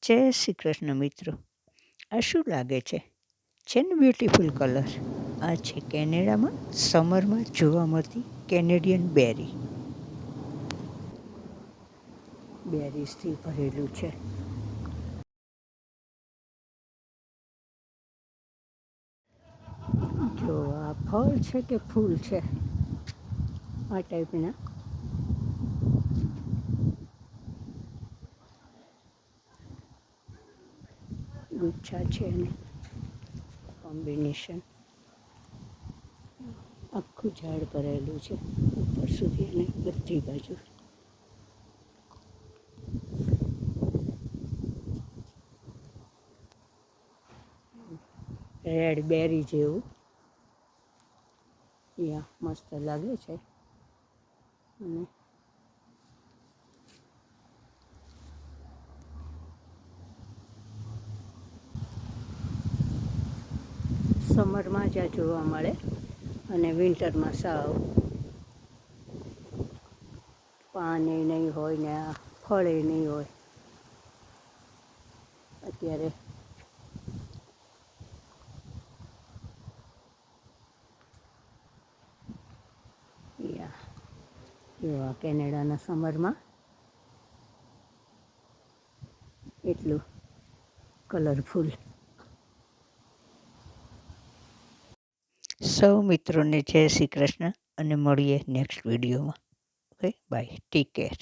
જય શ્રી કૃષ્ણ મિત્રો. આ શું લાગે છે ને બ્યુટીફુલ કલર? આ છે કેનેડામાં સમરમાં જોવા મળતી કેનેડિયન બેરી. બેરીઝથી ભરેલું છે. જો આ ફળ છે કે ફૂલ છે, આ ટાઈપના ગુચ્છા છે અને કોમ્બિનેશન. આખું ઝાડ ભરેલું છે ઉપર સુધી અને બધી બાજુ. રેડ બેરી જેવું યા મસ્ત લાગે છે. અને સમરમાં જ આ જોવા મળે અને વિન્ટરમાં સાવ પાને નહીં હોય ને આ ફળે નહીં હોય. અત્યારે યા કેનેડાના સમરમાં એટલું કલરફુલ. સૌ મિત્રોને જય શ્રી કૃષ્ણ અને મળીએ નેક્સ્ટ વિડીયોમાં. Okay bye, take care.